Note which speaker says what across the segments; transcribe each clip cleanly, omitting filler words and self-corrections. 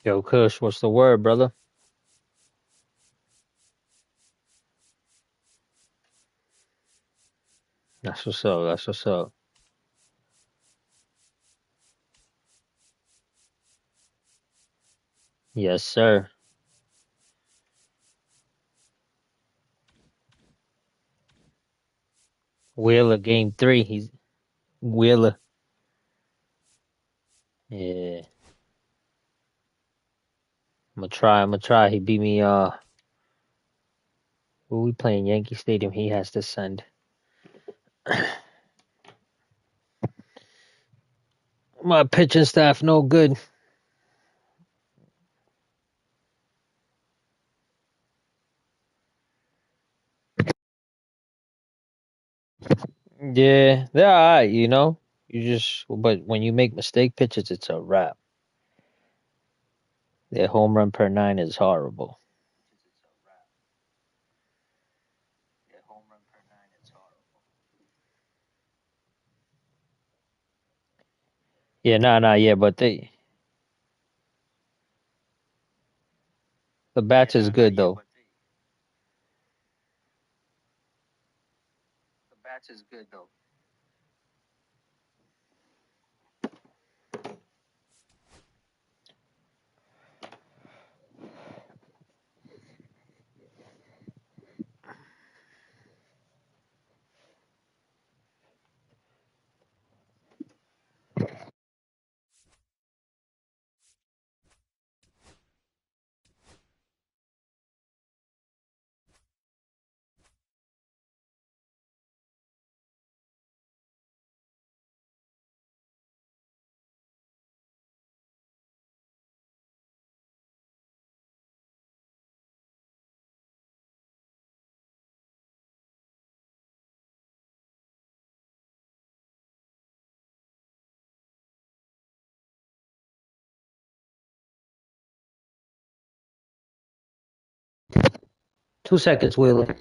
Speaker 1: Yo, Kush, what's the word, brother? That's what's up. That's what's up. Yes, sir. Wheeler, game three. He's Wheeler. Yeah, I'm gonna try. I'm gonna try. He beat me. Who we playing? Yankee Stadium. He has to send. My pitching staff no good. Yeah, they're alright. But when you make mistake pitches, it's a wrap. Their home run per nine is horrible. Yeah, yeah, but the bats is good though. 2 seconds, Wheeler.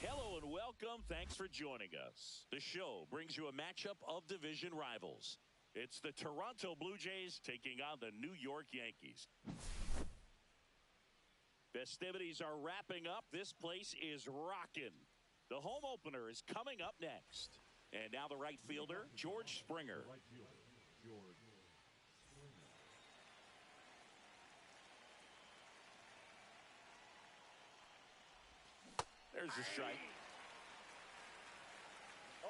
Speaker 2: Hello and welcome. Thanks for joining us. The show brings you a matchup of division rivals. It's the Toronto Blue Jays taking on the New York Yankees. Festivities are wrapping up. This place is rocking. The home opener is coming up next. And now the right fielder, George Springer. There's the strike.
Speaker 3: 0-1.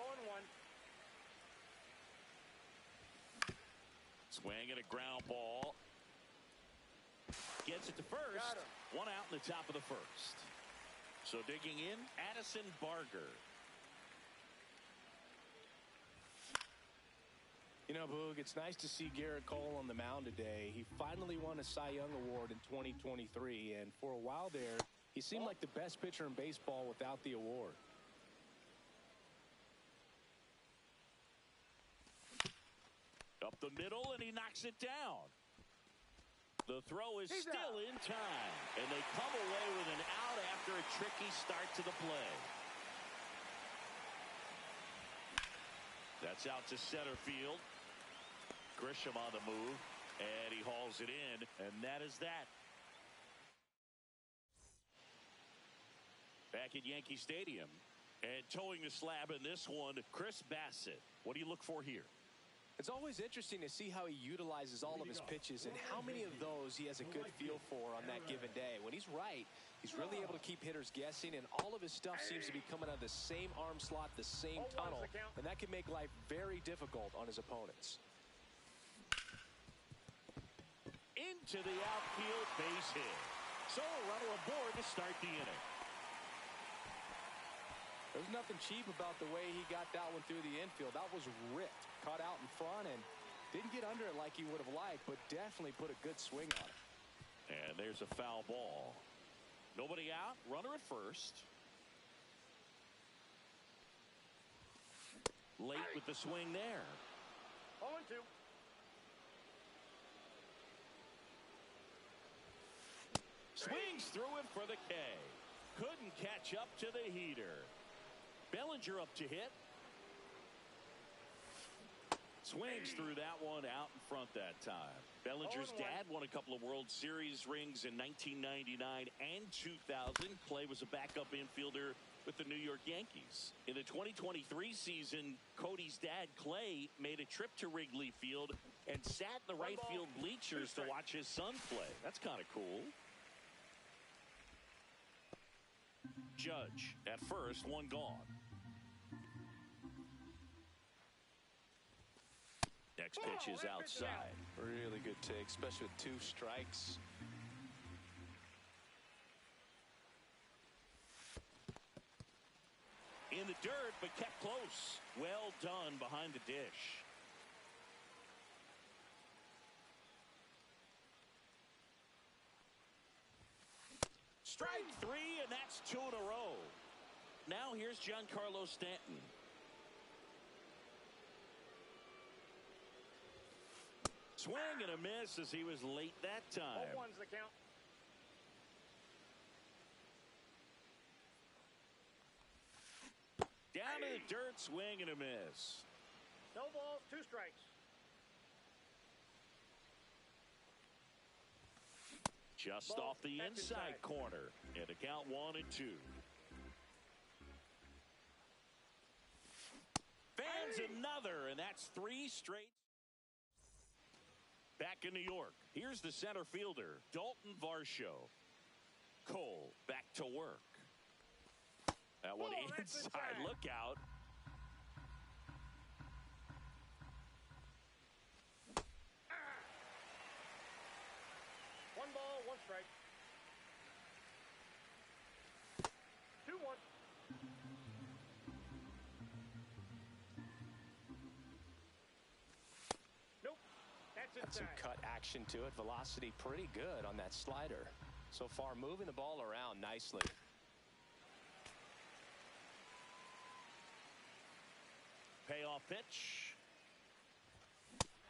Speaker 2: Swing and a ground ball. Gets it to first. One out in the top of the first. So digging in, Addison Barger.
Speaker 3: You know, Boog, it's nice to see Garrett Cole on the mound today. He finally won a Cy Young Award in 2023, and for a while there, he seemed like the best pitcher in baseball without the award.
Speaker 2: Up the middle, and he knocks it down. The throw is still in time, and they come away with an out tricky start to the play. That's out to center field. Grisham on the move, and he hauls it in, and that is that. Back at Yankee Stadium, and towing the slab in this one, Chris Bassett. What do you look for here?
Speaker 3: It's always interesting to see how he utilizes all of his pitches and how many of those he has a good feel for on that given day. When he's right, he's really able to keep hitters guessing, and all of his stuff seems to be coming out of the same arm slot, the same tunnel, and that can make life very difficult on his opponents.
Speaker 2: Into the outfield, base hit. So a runner aboard to start the inning.
Speaker 3: There's nothing cheap about the way he got that one through the infield. That was ripped, caught out in front, and didn't get under it like he would have liked, but definitely put a good swing on it.
Speaker 2: And there's a foul ball. Nobody out, runner at first. Late with the swing there.
Speaker 4: 0-2.
Speaker 2: Swings through it for the K. Couldn't catch up to the heater. Bellinger up to hit. Swings through that one out in front that time. Bellinger's dad won a couple of World Series rings in 1999 and 2000. Clay was a backup infielder with the New York Yankees. In the 2023 season, Cody's dad, Clay, made a trip to Wrigley Field and sat in the right field bleachers to watch his son play. That's kind of cool. Judge at first, one gone. Next pitch is outside.
Speaker 3: Really good take, especially with 2 strikes.
Speaker 2: In the dirt, but kept close. Well done behind the dish. Strike 3, and that's 2 in a row. Now here's Giancarlo Stanton. Swing and a miss as he was late that time.
Speaker 4: 0-1's the count.
Speaker 2: Down to the dirt, swing and a miss.
Speaker 4: No balls, 2 strikes.
Speaker 2: Just off the inside corner. And a count 1-2. Fans another, and that's 3 straight. Back in New York, here's the center fielder, Dalton Varsho. Cole back to work. That one inside, look out.
Speaker 4: One ball, 1 strike. 2-1. Nope. That's inside.
Speaker 3: Got some cut action to it. Velocity pretty good on that slider. So far, moving the ball around nicely.
Speaker 2: Payoff pitch.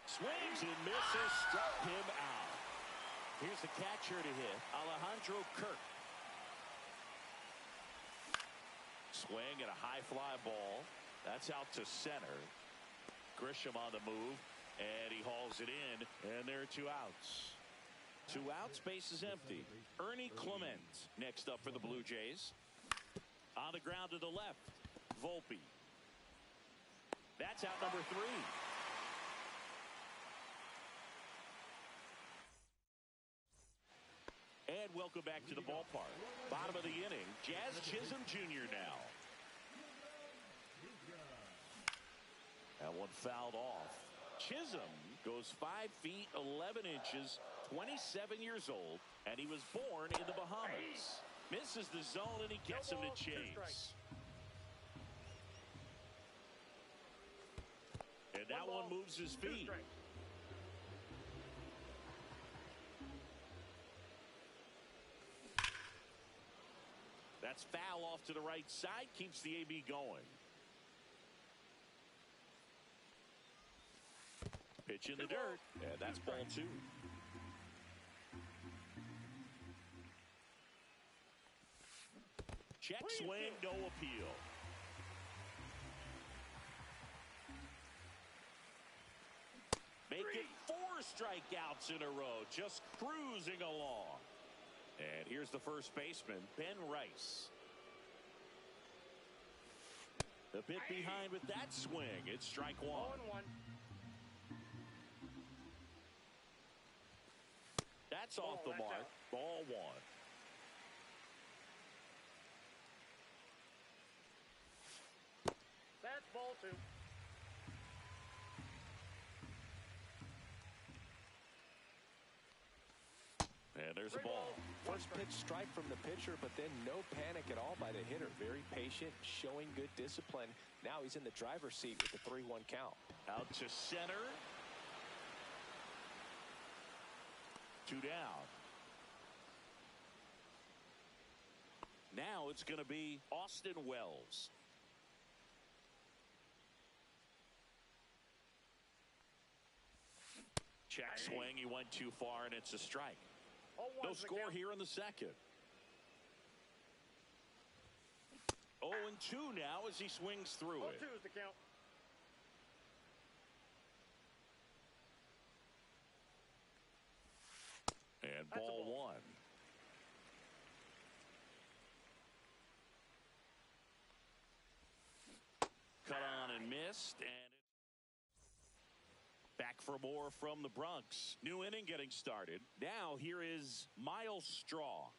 Speaker 2: Swings and misses, struck him out. Here's the catcher to hit, Alejandro Kirk. Swing and a high fly ball. That's out to center. Grisham on the move, and he hauls it in, and there are 2 outs. 2 outs, base is empty. Ernie Clement next up for the Blue Jays. On the ground to the left, Volpe. That's out number 3. And welcome back to the ballpark. Bottom of the inning, Jazz Chisholm Jr. now. That one fouled off. Chisholm goes 5 feet 11 inches, 27 years old, and he was born in the Bahamas. Misses the zone, and he gets him to chase. And that one moves his feet. That's foul off to the right side, keeps the AB going. Pitch in the dirt, and that's ball 2. Check swing, no appeal. Make it 4 strikeouts in a row, just cruising along. And here's the first baseman, Ben Rice. A bit behind with that swing. It's strike 1.
Speaker 4: 0-1.
Speaker 2: That's off the mark.
Speaker 4: Out.
Speaker 2: Ball 1.
Speaker 4: That's ball 2.
Speaker 2: And there's the ball.
Speaker 3: First pitch strike from the pitcher, but then no panic at all by the hitter. Very patient, showing good discipline. Now he's in the driver's seat with the 3-1 count.
Speaker 2: Out to center. 2 down. Now it's going to be Austin Wells. Check swing. He went too far, and it's a strike. No score here in the second. 0-2 now as he swings through it.
Speaker 4: 0-2 is the count.
Speaker 2: And ball 1. Cut on and missed, and back for more from the Bronx. New inning getting started. Now here is Miles Straw.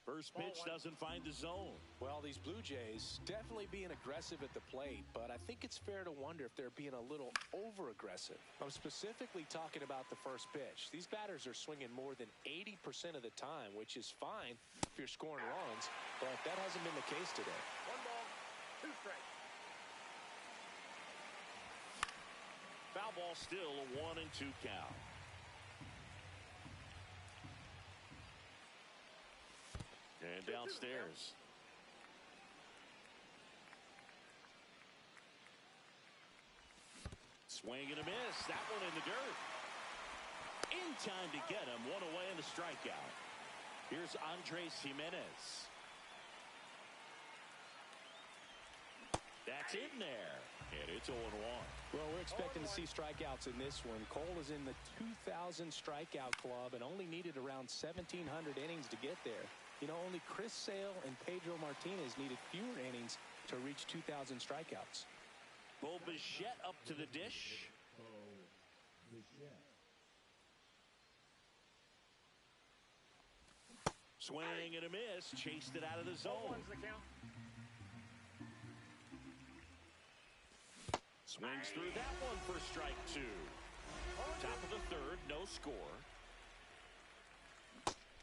Speaker 2: First pitch doesn't find the zone.
Speaker 3: Well, these Blue Jays definitely being aggressive at the plate, but I think it's fair to wonder if they're being a little over-aggressive. I'm specifically talking about the first pitch. These batters are swinging more than 80% of the time, which is fine if you're scoring runs, but that hasn't been the case today.
Speaker 4: 1 ball, 2 strikes.
Speaker 2: Foul ball still, a 1-2 count. And downstairs. Swing and a miss. That one in the dirt. In time to get him. One away in the strikeout. Here's Andres Jimenez. That's in there. And it's 0-1.
Speaker 3: Well, we're expecting to see strikeouts in this one. Cole is in the 2,000 strikeout club and only needed around 1,700 innings to get there. You know, only Chris Sale and Pedro Martinez needed fewer innings to reach 2,000 strikeouts.
Speaker 2: Bo Bichette up to the dish. Swing and a miss. Chased it out of the zone.
Speaker 4: 0-1's the count.
Speaker 2: Swings through that one for strike 2. Top of the third, no score.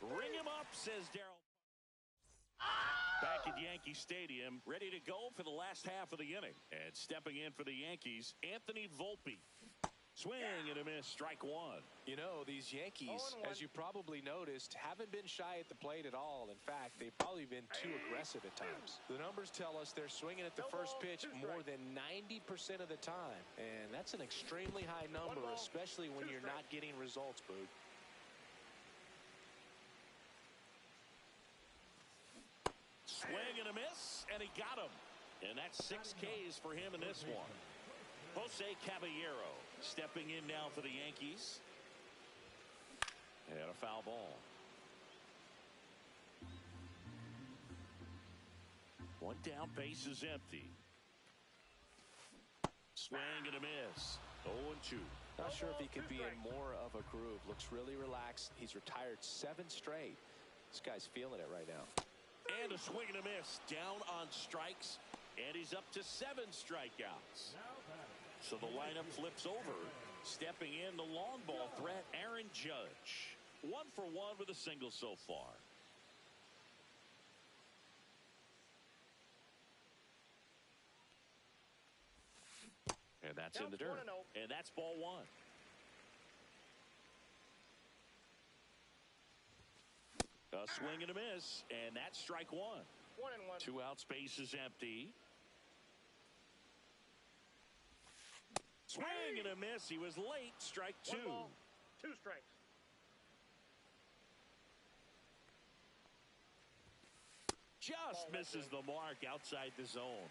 Speaker 2: Ring him up, says Darryl. Back at Yankee Stadium, ready to go for the last half of the inning. And stepping in for the Yankees, Anthony Volpe. Swing and a miss, strike 1.
Speaker 3: You know, these Yankees, as you probably noticed, haven't been shy at the plate at all. In fact, they've probably been too aggressive at times. The numbers tell us they're swinging at the first pitch more than 90% of the time. And that's an extremely high number, especially when you're not getting results, Boog.
Speaker 2: Swing and a miss, and he got him. And that's 6 Ks for him in this one. Jose Caballero stepping in now for the Yankees. And a foul ball. 1 down, base is empty. Swing and a miss. 0-2.
Speaker 3: Not sure if he could be in more of a groove. Looks really relaxed. He's retired 7 straight. This guy's feeling it right now.
Speaker 2: And a swing and a miss. Down on strikes. And he's up to 7 strikeouts. So the lineup flips over. Stepping in, the long ball threat, Aaron Judge. 1 for 1 with a single so far. And that's in the dirt. And that's ball 1. A swing and a miss. And that's strike 1.
Speaker 4: 1-1.
Speaker 2: 2 outs, base is empty. Swing and a miss. He was late. Strike 2.
Speaker 4: 1 ball, 2 strikes.
Speaker 2: Just misses the mark outside the zone.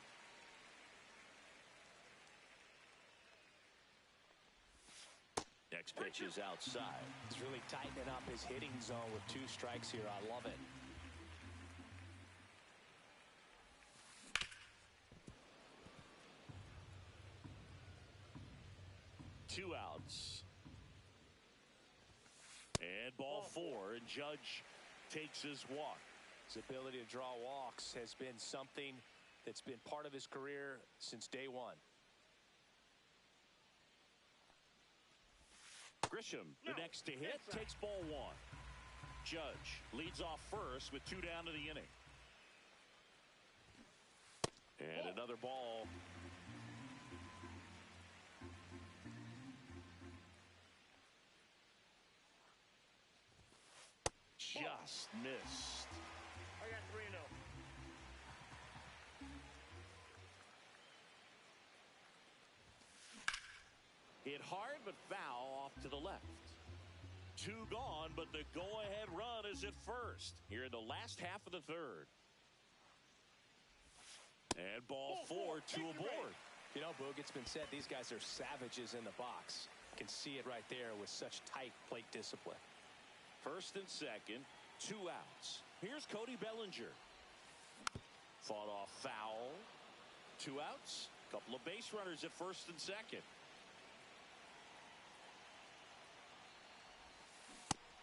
Speaker 2: Next pitch is outside.
Speaker 3: He's really tightening up his hitting zone with 2 strikes here. I love it.
Speaker 2: Two outs. And ball 4, and Judge takes his walk.
Speaker 3: His ability to draw walks has been something that's been part of his career since day one.
Speaker 2: Grisham, the next to hit, takes ball 1. Judge leads off first with 2 down to the inning. And another ball. Just missed.
Speaker 4: I got 3-0.
Speaker 2: Hit hard but foul off to the left. 2 gone, but the go-ahead run is at first here in the last half of the 3rd. And ball 4, 2 aboard.
Speaker 3: You know, Boog, it's been said these guys are savages in the box. You can see it right there with such tight plate discipline.
Speaker 2: First and second, 2 outs. Here's Cody Bellinger. Fought off foul. 2 outs. Couple of base runners at first and second.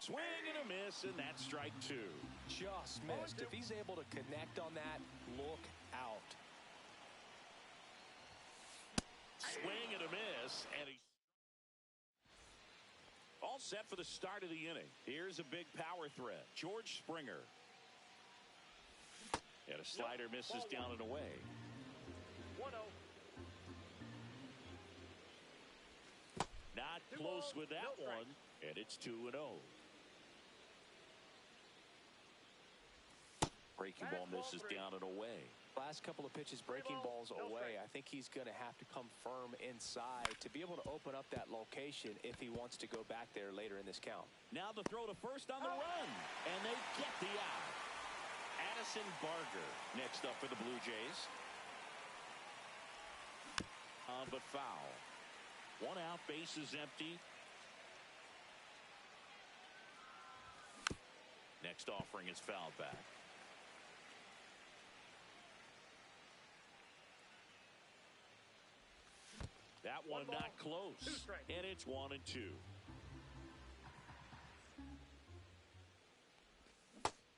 Speaker 2: Swing and a miss, and that's strike 2.
Speaker 3: Just missed. If he's able to connect on that, look out.
Speaker 2: Swing and a miss, and he's all set for the start of the inning. Here's a big power threat. George Springer. And a slider misses down and away.
Speaker 4: 1-0.
Speaker 2: Not close with that one, and it's 2-0. Breaking ball misses down and away.
Speaker 3: Last couple of pitches breaking balls away. I think he's going to have to come firm inside to be able to open up that location if he wants to go back there later in this count.
Speaker 2: Now the throw to first on the run, and they get the out. Addison Barger next up for the Blue Jays. But foul. 1 out, base is empty. Next offering is fouled back. That one not close, and it's 1-2.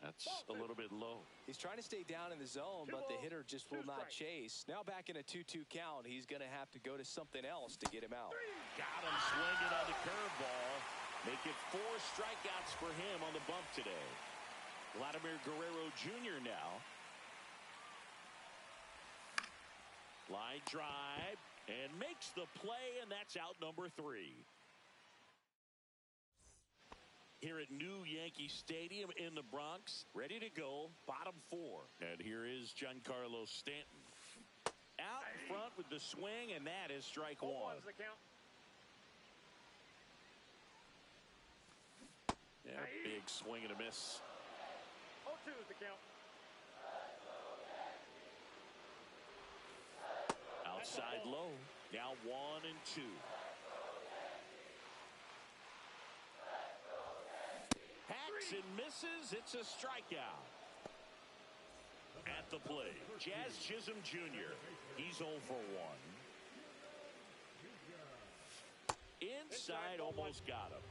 Speaker 2: That's a little bit low.
Speaker 3: He's trying to stay down in the zone, but the hitter just will not chase. Now back in a 2-2 count, he's going to have to go to something else to get him out.
Speaker 2: Got him swinging on the curveball. Make it 4 strikeouts for him on the bump today. Vladimir Guerrero Jr. now. Line drive, and makes the play, and that's out number 3. Here at New Yankee Stadium in the Bronx, ready to go, bottom 4. And here is Giancarlo Stanton. Out in front with the swing, and that is strike 1.
Speaker 4: The count.
Speaker 2: Yeah, big swing and a miss.
Speaker 4: 0-2 is the count.
Speaker 2: Outside low. Now 1-2. Hacks and misses. It's a strikeout. At the plate, Jazz Chisholm Jr. He's 0 for 1. Inside, almost got him.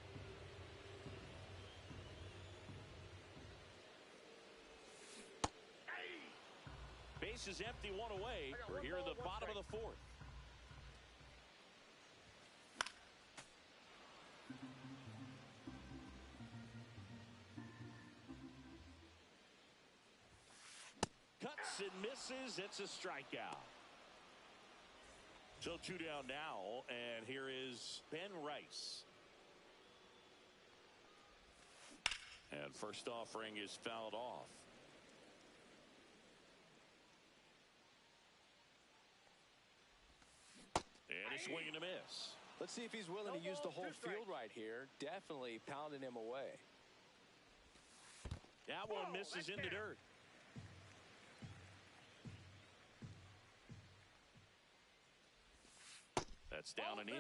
Speaker 2: Base is empty, 1 away. We're here in the bottom of the 4th. Cuts and misses. It's a strikeout. So 2 down now, and here is Ben Rice. And first offering is fouled off. And a swing and a miss.
Speaker 3: Let's see if he's willing to use the whole field right here. Definitely pounding him away.
Speaker 2: That one misses in the dirt. That's down and in.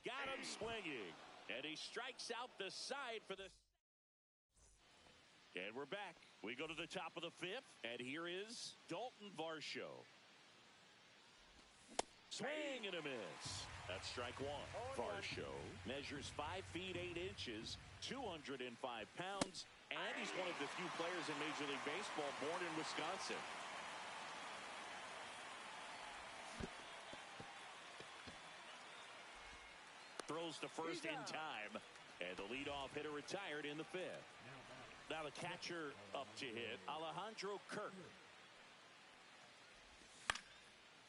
Speaker 2: Got him swinging. And he strikes out the side for the... And we're back. We go to the top of the fifth. And here is Dalton Varsho. Swing and a miss. That's strike one. Varsho measures 5 feet 8 inches, 205 pounds, and he's one of the few players in Major League Baseball born in Wisconsin. Throws to first in time, and the leadoff hitter retired in the fifth. Now the catcher up to hit, Alejandro Kirk.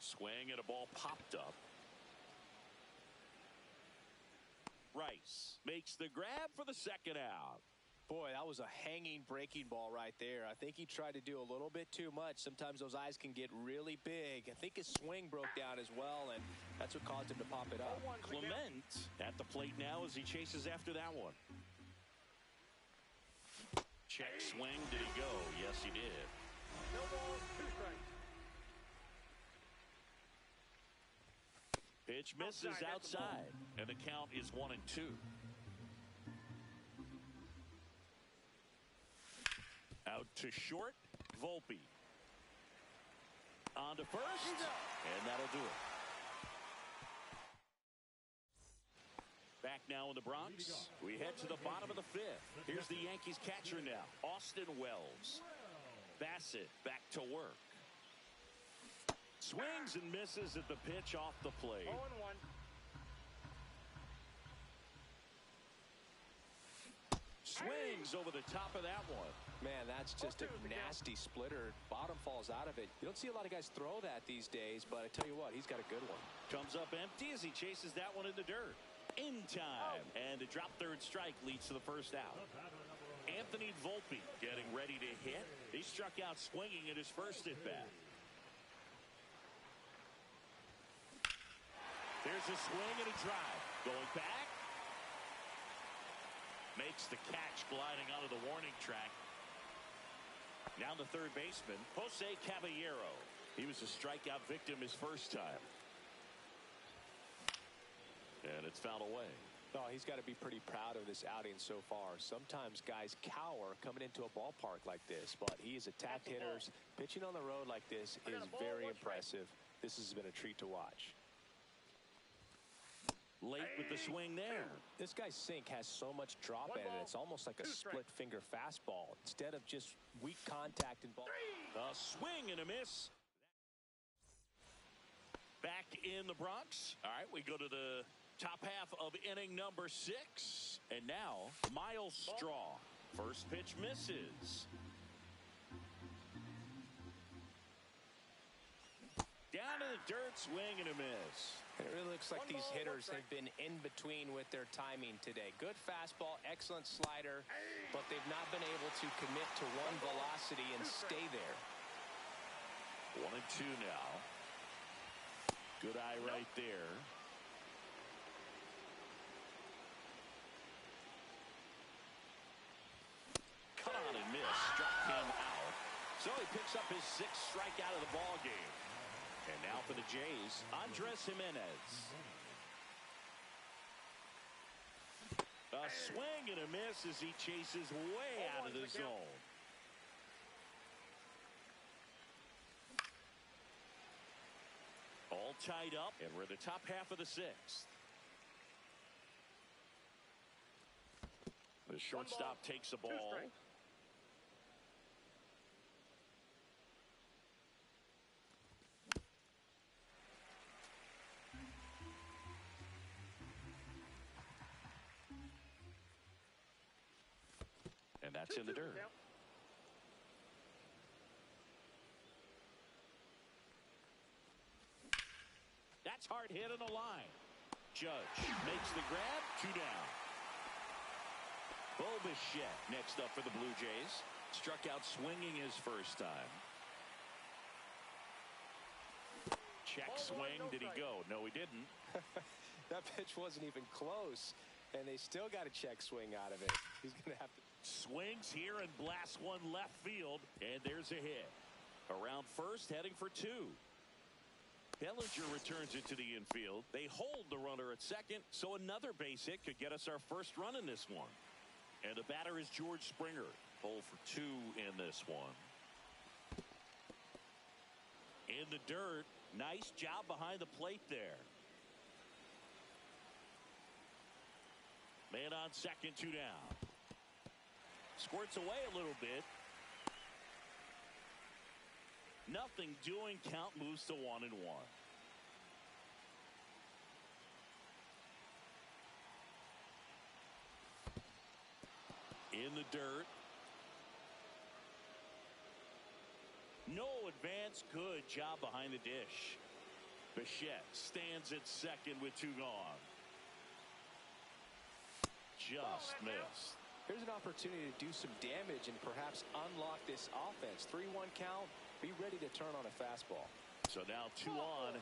Speaker 2: Swing and a ball popped up. Rice makes the grab for the second out.
Speaker 3: Boy, that was a hanging breaking ball right there. I think he tried to do a little bit too much. Sometimes those eyes can get really big. I think his swing broke down as well, and that's what caused him to pop it up.
Speaker 2: Clement at the plate now as he chases after that one. Check swing. Did he go? Yes, he did.
Speaker 4: No ball, 2 strikes.
Speaker 2: Pitch misses outside, and the count is 1-2. Out to short, Volpe. On to first, and that'll do it. Back now in the Bronx. We head to the bottom of the fifth. Here's the Yankees catcher now, Austin Wells. Bassett back to work. Swings and misses at the pitch off the plate.
Speaker 4: 0-1.
Speaker 2: Swings over the top of that one.
Speaker 3: Man, that's just a nasty splitter. Bottom falls out of it. You don't see a lot of guys throw that these days, but I tell you what, he's got a good one.
Speaker 2: Comes up empty as he chases that one in the dirt. In time. And a drop third strike leads to the first out. Anthony Volpe getting ready to hit. He struck out swinging at his first at bat. There's a swing and a drive. Going back. Makes the catch gliding onto the warning track. Now the third baseman, Jose Caballero. He was a strikeout victim his first time. And it's fouled away.
Speaker 3: Oh, he's got to be pretty proud of this outing so far. Sometimes guys cower coming into a ballpark like this, but he has attacked hitters. Pitching on the road like this is very impressive. This has been a treat to watch.
Speaker 2: Late with the swing there.
Speaker 3: This guy's sink has so much drop in it. It's almost like a split finger fastball instead of just weak contact and ball.
Speaker 2: A swing and a miss. Back in the Bronx. All right, we go to the top half of inning number 6. And now Miles Straw. First pitch misses. Down to the dirt, swing and a miss.
Speaker 3: It really looks like these hitters have been in between with their timing today. Good fastball, excellent slider, but they've not been able to commit to one velocity and stay there.
Speaker 2: 1-2 now. Good eye right there. Cut on and miss. Struck him out. So he picks up his 6th strikeout of the ball game. And now for the Jays, Andres Jimenez. A swing and a miss as he chases way out of the zone. All tied up, and we're in the top half of the 6th. The shortstop takes the ball. And that's in the dirt. That's hard hit on the line. Judge makes the grab. 2 down. Bo Bichette next up for the Blue Jays. Struck out swinging his first time. Check swing. Did he go? No, he didn't.
Speaker 3: That pitch wasn't even close, and they still got a check swing out of it. He's going to have to.
Speaker 2: Swings here and blasts one left field, and there's a hit. Around first, heading for two. Bellinger returns it to the infield. They hold the runner at second, so another base hit could get us our first run in this one. And the batter is George Springer. 0 for 2 in this one. In the dirt. Nice job behind the plate there. Man on second, 2 down. Squirts away a little bit. Nothing doing. Count moves to 1-1. In the dirt. No advance. Good job behind the dish. Bichette stands at second with 2 gone. Just missed.
Speaker 3: Here's an opportunity to do some damage and perhaps unlock this offense. 3-1 count. Be ready to turn on a fastball.
Speaker 2: So now 2 on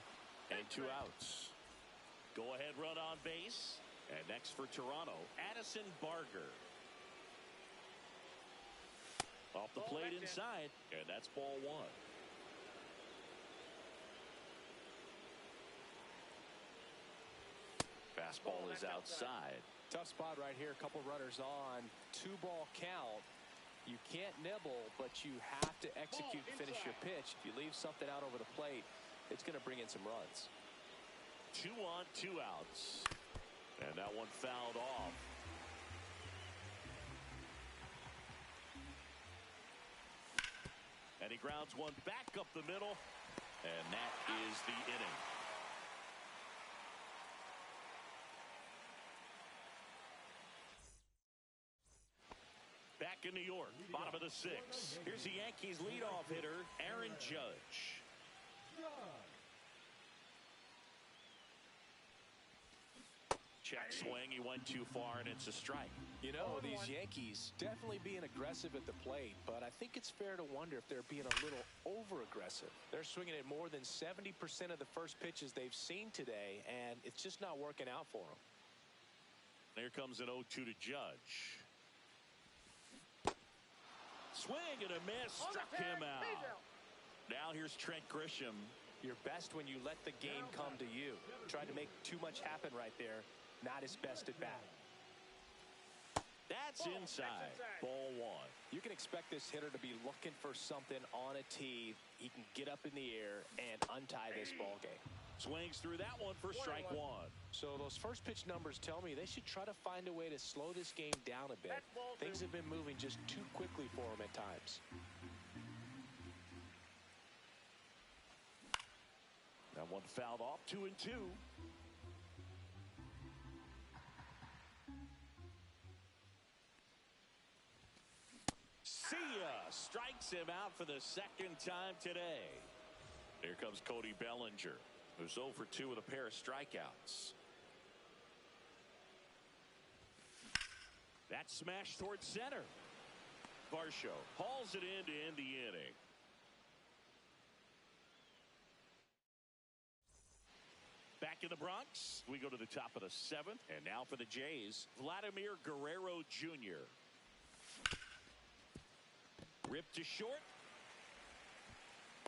Speaker 2: and 2 outs. Go ahead run on base. And next for Toronto, Addison Barger. Off the plate inside, and that's ball 1. Fastball is outside.
Speaker 3: Tough spot right here. A couple runners on. 2-ball count. You can't nibble, but you have to execute and finish your pitch. If you leave something out over the plate, it's going to bring in some runs.
Speaker 2: 2 on, 2 outs. And that one fouled off. And he grounds one back up the middle. And that is the inning. Back in New York, bottom of the 6th. Here's the Yankees leadoff hitter, Aaron Judge. Check swing, he went too far, and it's a strike.
Speaker 3: You know, these Yankees definitely being aggressive at the plate, but I think it's fair to wonder if they're being a little over-aggressive. They're swinging at more than 70% of the first pitches they've seen today, and it's just not working out for them.
Speaker 2: There comes an 0-2 to Judge. Swing and a miss, struck him out. Now here's Trent Grisham.
Speaker 3: You're best when you let the game come to you. Tried to make too much happen right there. Not his best at bat.
Speaker 2: That's inside. Ball 1.
Speaker 3: You can expect this hitter to be looking for something on a tee. He can get up in the air and untie this ball game.
Speaker 2: Swings through that one for strike 1.
Speaker 3: So those first pitch numbers tell me they should try to find a way to slow this game down a bit. Things have been moving just too quickly for him at times.
Speaker 2: That one fouled off. 2-2. See ya. Strikes him out for the 2nd time today. Here comes Cody Bellinger, who's 0 for 2 with a pair of strikeouts. That smash towards center. Varsho hauls it in to end the inning. Back in the Bronx, we go to the top of the 7th. And now for the Jays, Vladimir Guerrero Jr. Ripped to short.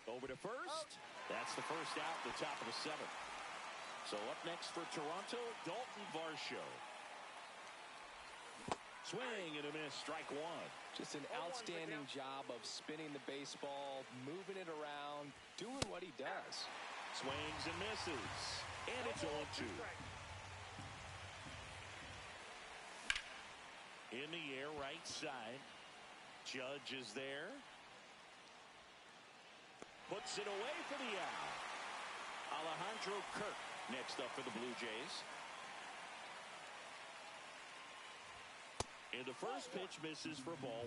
Speaker 2: Over to first. That's the first out, the top of the 7th. So up next for Toronto, Dalton Varsho. Swing and a miss, strike 1.
Speaker 3: Just an outstanding job of spinning the baseball, moving it around, doing what he does.
Speaker 2: Swings and misses. And it's 0-2. In the air, right side. Judge is there. Puts it away for the out. Alejandro Kirk next up for the Blue Jays. And the first pitch misses for ball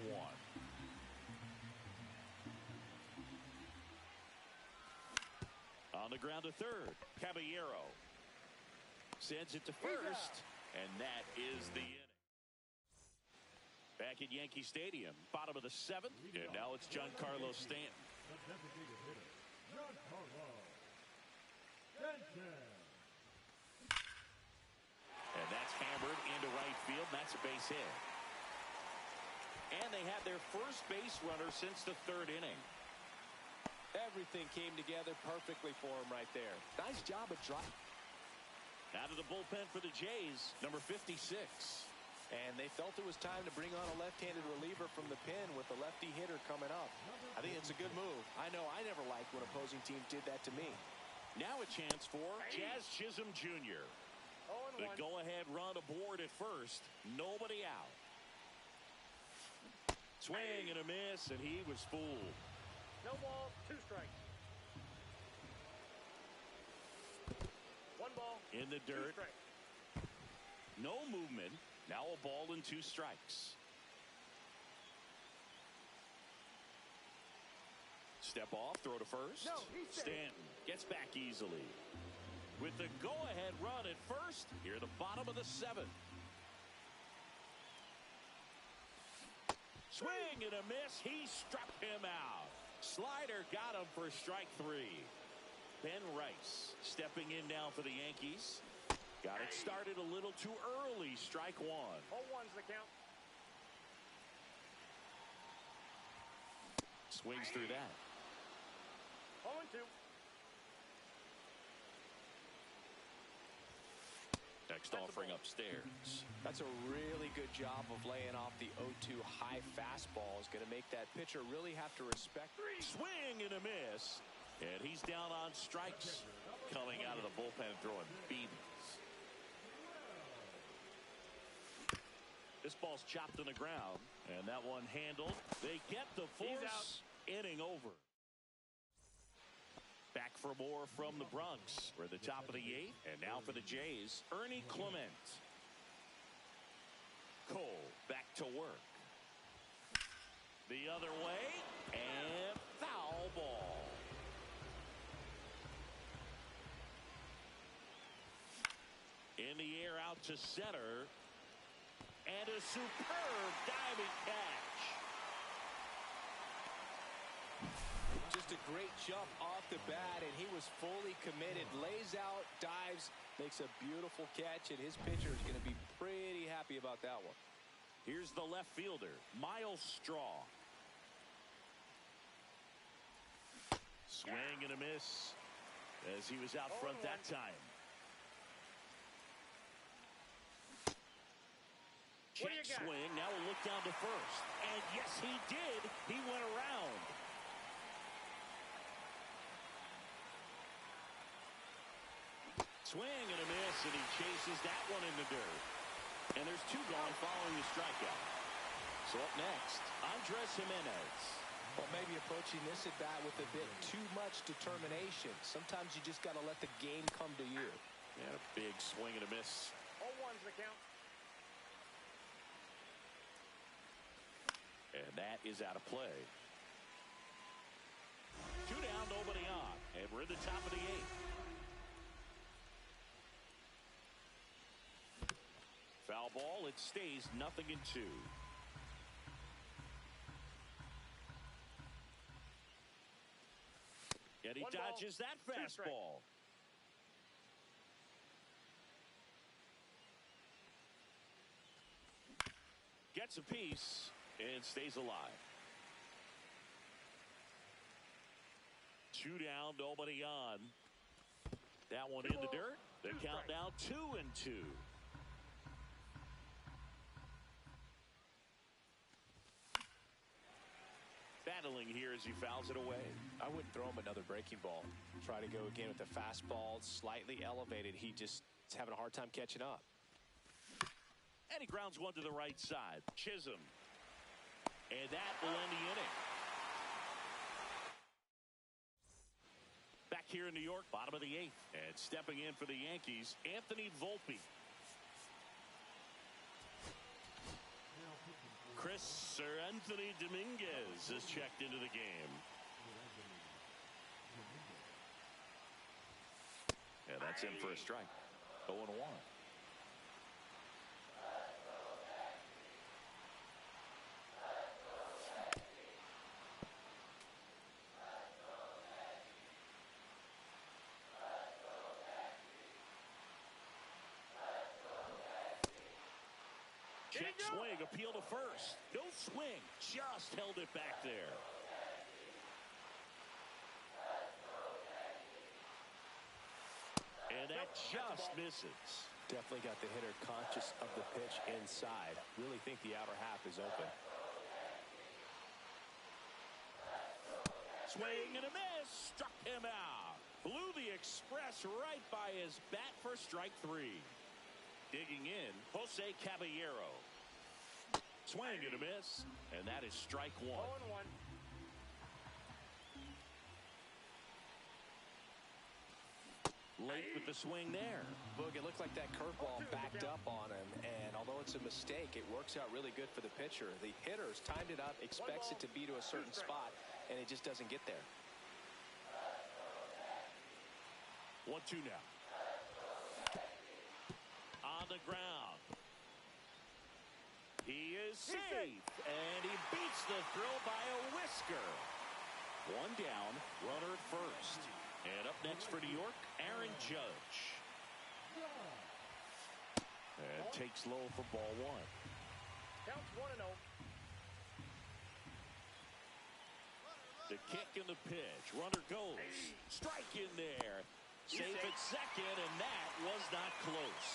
Speaker 2: 1. On the ground to third, Caballero sends it to first, and that is the inning. Back at Yankee Stadium, bottom of the 7th, and now it's Giancarlo Stanton. And that's hammered into right field, and that's a base hit. And they have their first base runner since the third inning.
Speaker 3: Everything came together perfectly for him right there. Nice job of driving.
Speaker 2: Out of the bullpen for the Jays, number 56.
Speaker 3: And they felt it was time to bring on a left-handed reliever from the pen with a lefty hitter coming up. I think it's a good move. I know I never liked when opposing teams did that to me.
Speaker 2: Now a chance for Jazz Chisholm Jr. The go-ahead run aboard at first. Nobody out. Swing and a miss, and he was fooled.
Speaker 4: No ball, 2 strikes. 1 ball.
Speaker 2: In the
Speaker 4: 2
Speaker 2: dirt.
Speaker 4: strikes.
Speaker 2: No movement. Now a ball and 2 strikes. Step off, throw to first.
Speaker 4: No, he's safe.
Speaker 2: Stanton gets back easily. With the go-ahead run at first, here at the bottom of the 7th. Swing and a miss. He struck him out. Slider got him for strike 3. Ben Rice stepping in now for the Yankees. Got it started a little too early. Strike 1.
Speaker 4: 0-1's the count.
Speaker 2: Swings through that.
Speaker 4: 0-2.
Speaker 2: Next offering upstairs.
Speaker 3: That's a really good job of laying off the 0-2 high fastball. Is going to make that pitcher really have to respect.
Speaker 2: Swing and a miss. And he's down on strikes. Coming out of the bullpen throwing beans. This ball's chopped on the ground. And that one handled. They get the force. Inning over. Back for more from the Bronx. We're at the top of the 8th. And now for the Jays, Ernie Clement. Cole back to work. The other way. And foul ball. In the air out to center. And a superb diving catch.
Speaker 3: Just a great jump off the bat, and he was fully committed. Lays out, dives, makes a beautiful catch, and his pitcher is going to be pretty happy about that one.
Speaker 2: Here's the left fielder, Miles Straw. Swing and a miss as he was out front that time. Check swing. Now we'll look down to first. And yes, he did. He went around. Swing and a miss, and he chases that one in the dirt. And there's 2 gone following the strikeout. So up next, Andres Jimenez.
Speaker 3: Well, maybe approaching this at bat with a bit too much determination. Sometimes you just got to let the game come to you.
Speaker 2: And a big swing and a miss.
Speaker 4: 0-1's the count.
Speaker 2: And that is out of play. 2 down, nobody on. And we're in the top of the 8th. Foul ball, it stays 0-2. And he dodges that fastball. Gets a piece and stays alive. 2 down, nobody on. That one in the dirt. The count now 2-2. Battling here as he fouls it away.
Speaker 3: I wouldn't throw him another breaking ball. Try to go again with the fastball slightly elevated. He just is having a hard time catching up.
Speaker 2: And he grounds one to the right side. Chisholm. And that will end the inning. Back here in New York, bottom of the 8th. And stepping in for the Yankees, Anthony Volpe. Sir Anthony Dominguez is checked into the game. Yeah, that's in for a strike. 0-1. Check swing, appeal to first. No swing, just held it back there. And that just misses.
Speaker 3: Definitely got the hitter conscious of the pitch inside. Really think the outer half is open.
Speaker 2: Swing and a miss. Struck him out. Blew the express right by his bat for strike 3. Digging in, Jose Caballero. Swing and a miss. And that is strike 1.
Speaker 4: 0-1.
Speaker 2: Late with the swing there.
Speaker 3: Look, it looked like that curveball backed up on him, and although it's a mistake, it works out really good for the pitcher. The hitter's timed it up, expects it to be to a certain spot, and it just doesn't get there.
Speaker 2: 1-2 now. On the ground. He is safe, and he beats the throw by a whisker. 1 down, runner at first. And up next for New York, Aaron Judge. And takes low for ball 1.
Speaker 4: Counts 1-0.
Speaker 2: The kick and the pitch. Runner goes. Strike in there. Safe at second, and that was not close.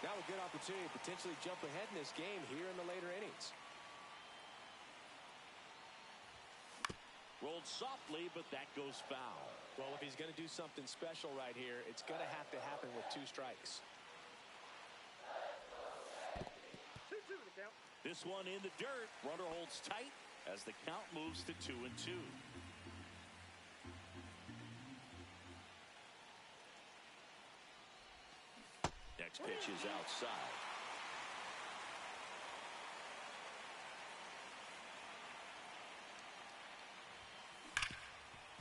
Speaker 3: Now a good opportunity to potentially jump ahead in this game here in the later innings.
Speaker 2: Rolled softly, but that goes foul.
Speaker 3: Well, if he's going to do something special right here, it's going to have to happen with 2 strikes.
Speaker 4: 2-2 the count.
Speaker 2: This one in the dirt. Runner holds tight as the count moves to 2-2. Next pitch is outside.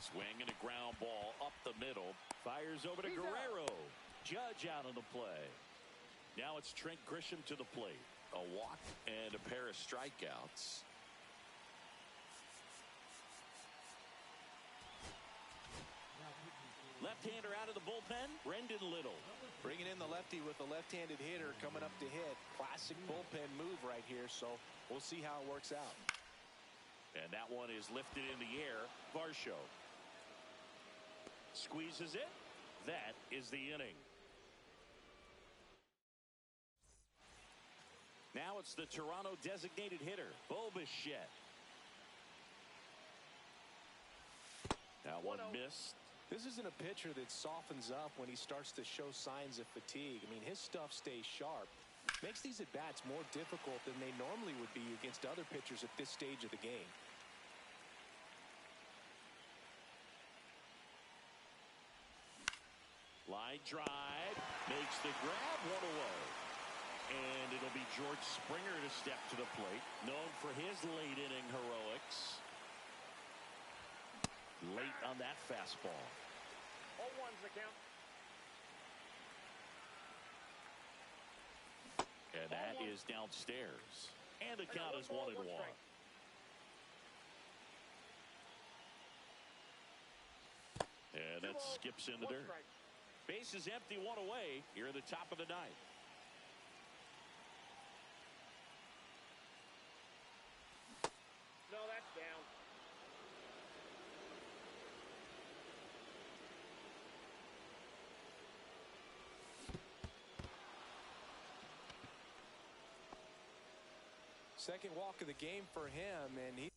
Speaker 2: Swing and a ground ball up the middle. Fires over to Guerrero. Judge out on the play. Now it's Trent Grisham to the plate. A walk and a pair of strikeouts. Left-hander out of the bullpen, Brendan Little.
Speaker 3: Bringing in the lefty with the left-handed hitter coming up to hit. Classic bullpen move right here, so we'll see how it works out.
Speaker 2: And that one is lifted in the air. Varsho squeezes it. That is the inning. Now it's the Toronto designated hitter, Bo Bichette. That one missed.
Speaker 3: This isn't a pitcher that softens up when he starts to show signs of fatigue. I mean, his stuff stays sharp. Makes these at-bats more difficult than they normally would be against other pitchers at this stage of the game.
Speaker 2: Line drive, makes the grab, 1 away. And it'll be George Springer to step to the plate, known for his late inning heroics. Late on that fastball.
Speaker 4: 0-1's the count.
Speaker 2: And that is downstairs. And the count is 1-1. And that skips in the dirt. Base is empty, 1 away here at the top of the 9th.
Speaker 4: No, that's down.
Speaker 3: Second walk of the game for him, and he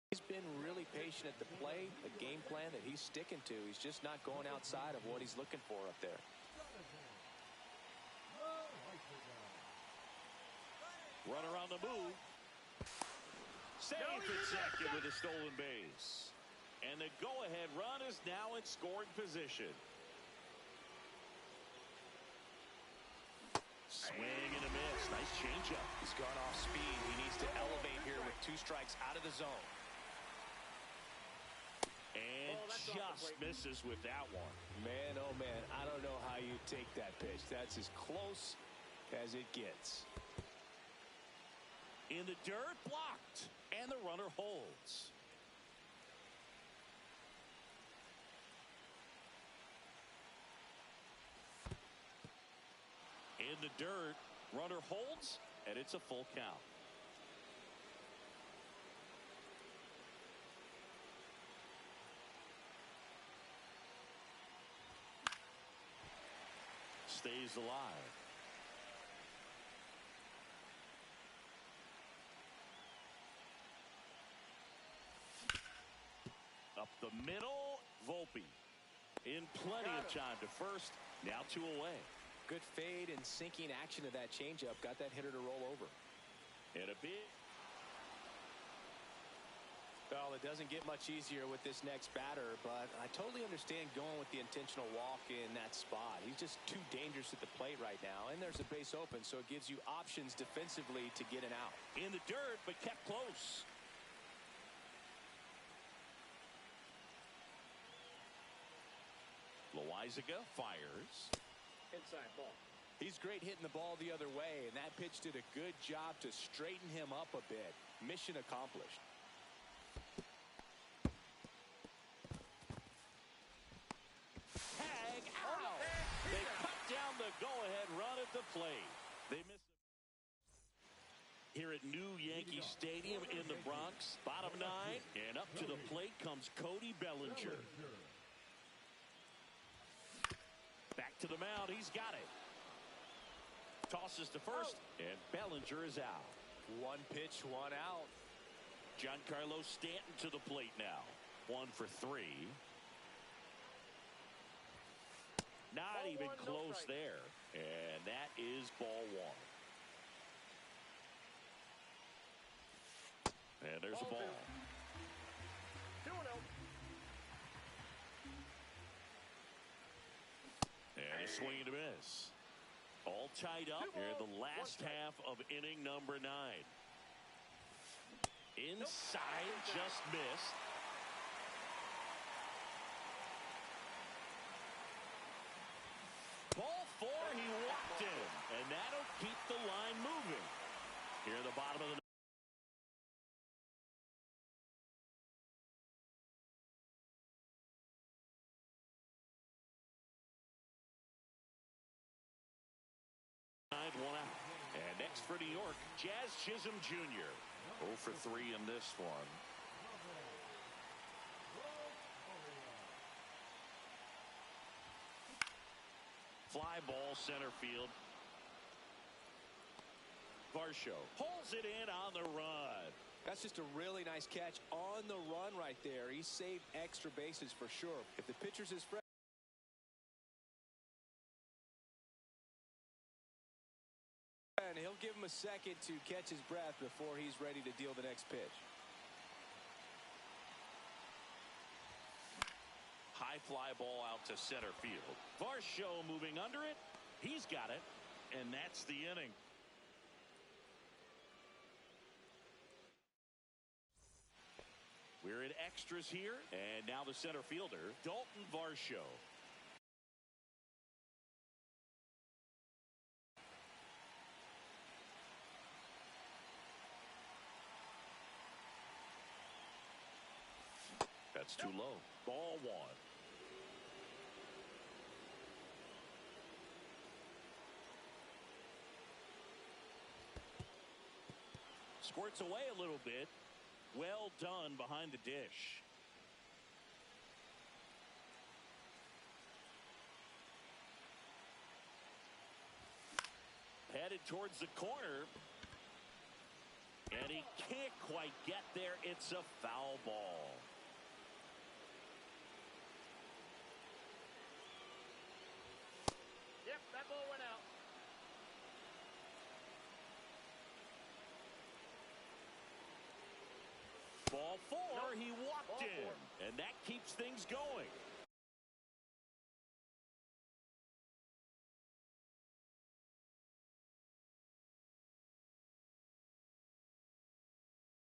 Speaker 3: He's been really patient at the plate, a game plan that he's sticking to. He's just not going outside of what he's looking for up there.
Speaker 2: Runner on the move. Safe at second with a stolen base. And the go-ahead run is now in scoring position. Swing and a miss. Nice changeup.
Speaker 3: He's gone off speed. He needs to elevate here with 2 strikes out of the zone.
Speaker 2: And just misses with that one.
Speaker 3: Man, oh man, I don't know how you take that pitch. That's as close as it gets.
Speaker 2: In the dirt, blocked, and the runner holds. In the dirt, runner holds, and it's a full count. Stays alive. Up the middle, Volpe. In plenty of time to first, now 2 away.
Speaker 3: Good fade and sinking action of that changeup got that hitter to roll over.
Speaker 2: And a big.
Speaker 3: Well, it doesn't get much easier with this next batter, but I totally understand going with the intentional walk in that spot. He's just too dangerous at the plate right now, and there's a base open, so it gives you options defensively to get an out.
Speaker 2: In the dirt, but kept close. Loizaga fires.
Speaker 4: Inside ball.
Speaker 3: He's great hitting the ball the other way, and that pitch did a good job to straighten him up a bit. Mission accomplished.
Speaker 2: Tag out. They cut down the go-ahead run at the plate. They miss it. Here at New Yankee Stadium in the Bronx, bottom 9, and up to the plate comes Cody Bellinger. Back to the mound, he's got it. Tosses to first, and Bellinger is out.
Speaker 3: 1 pitch, 1 out.
Speaker 2: Giancarlo Stanton to the plate now. 1 for 3. Not even close there. And that is ball 1. And there's a ball.
Speaker 4: 2-0.
Speaker 2: And a swing and a miss. All tied up here in the last half of inning number 9. Inside, just missed. Ball 4, he walked in. And that'll keep the line moving. Here at the bottom of the ninth, 1 out. And next for New York, Jazz Chisholm Jr. 0 for 3 in this one. Fly ball center field. Varsho pulls it in on the run.
Speaker 3: That's just a really nice catch on the run right there. He saved extra bases for sure. If the pitcher's his friend, and he'll give him a second to catch his breath before he's ready to deal the next pitch.
Speaker 2: High fly ball out to center field. Varsho moving under it. He's got it. And that's the inning. We're in extras here. And now the center fielder, Dalton Varsho. That's too low. Ball 1. Squirts away a little bit. Well done behind the dish. Headed towards the corner. And he can't quite get there. It's a foul ball.
Speaker 4: Yep, that ball went out.
Speaker 2: Ball 4,
Speaker 4: Nope.
Speaker 2: he walked
Speaker 4: Ball
Speaker 2: in.
Speaker 4: 4.
Speaker 2: And that keeps things going.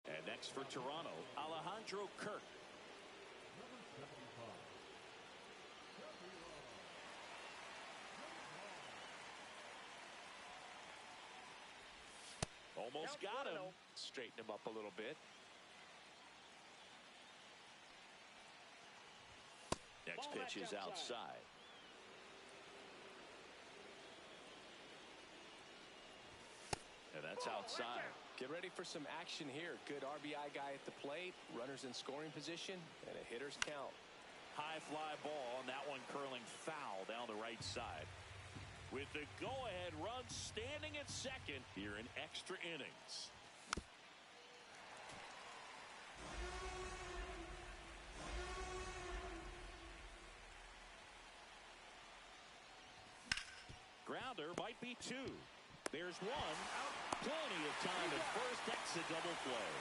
Speaker 2: And next for Toronto, Alejandro Kirk. Almost got him.
Speaker 3: Straighten him up a little bit.
Speaker 2: Next pitch is outside. And that's outside.
Speaker 3: Get ready for some action here. Good RBI guy at the plate. Runners in scoring position. And a hitter's count.
Speaker 2: High fly ball, and that one curling foul down the right side. With the go-ahead run standing at second here in extra innings. Grounder might be two. There's one. Plenty of time at first. That's a double play.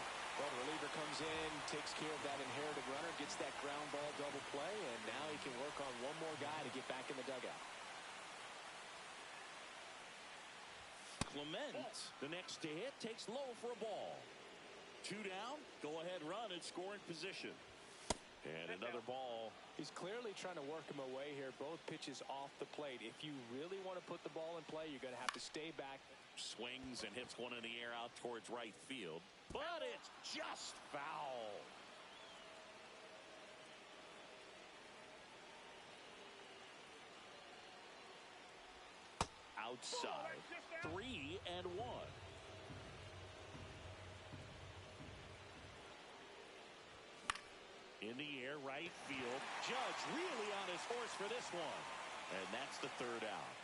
Speaker 3: Well, the reliever comes in, takes care of that inherited runner, gets that ground ball double play, and now he can work on one more guy to get back in the dugout.
Speaker 2: Clement, the next to hit, takes low for a ball. Two down, go-ahead run in scoring position. And another ball.
Speaker 3: He's clearly trying to work him away here. Both pitches off the plate. If you really want to put the ball in play, you're going to have to stay back.
Speaker 2: Swings and hits one in the air out towards right field. But it's just foul. Outside. 3-1. In the air, right field. Judge really on his horse for this one. And that's the third out.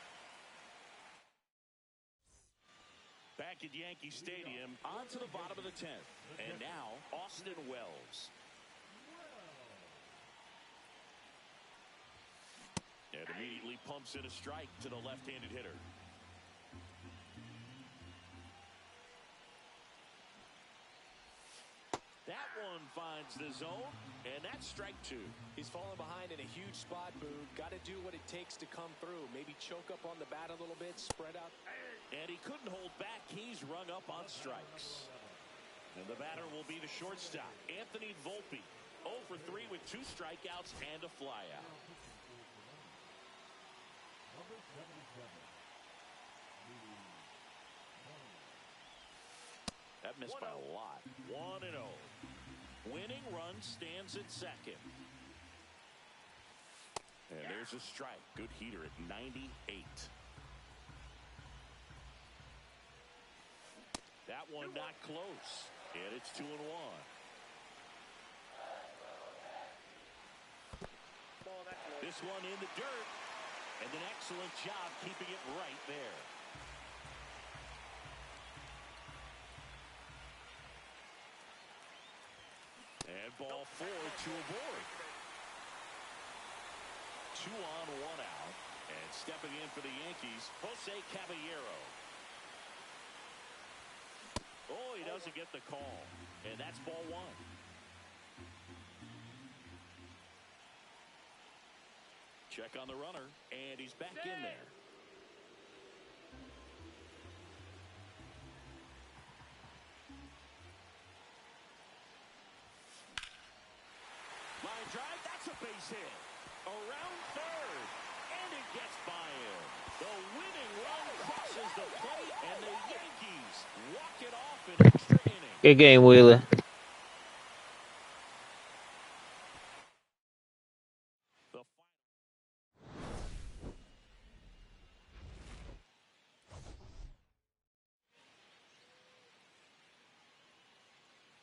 Speaker 2: Back at Yankee Stadium, on to the bottom of the 10th. And now, Austin Wells. And immediately pumps in a strike to the left-handed hitter. That one finds the zone, and that's strike two.
Speaker 3: He's fallen behind in a huge spot, Boog. Got to do what it takes to come through. Maybe choke up on the bat a little bit, spread out.
Speaker 2: And he couldn't hold back. He's rung up on strikes. And the batter will be the shortstop, Anthony Volpe. 0 for 3 with 2 strikeouts and a flyout. That missed by a lot. 1-0. Winning run stands at second. And there's a strike. Good heater at 98. That one not close. And it's 2-1. This one in the dirt. And an excellent job keeping it right there. And ball 4 to a board. 2 on, 1 out. And stepping in for the Yankees, Jose Caballero. Oh, he doesn't get the call. And that's ball 1. Check on the runner, and he's back in there. Line drive, that's a base hit. Around third, and it gets by him. The winning run crosses the plate, and the Yankees walk it off in extra innings.
Speaker 1: Good game, Wheeler.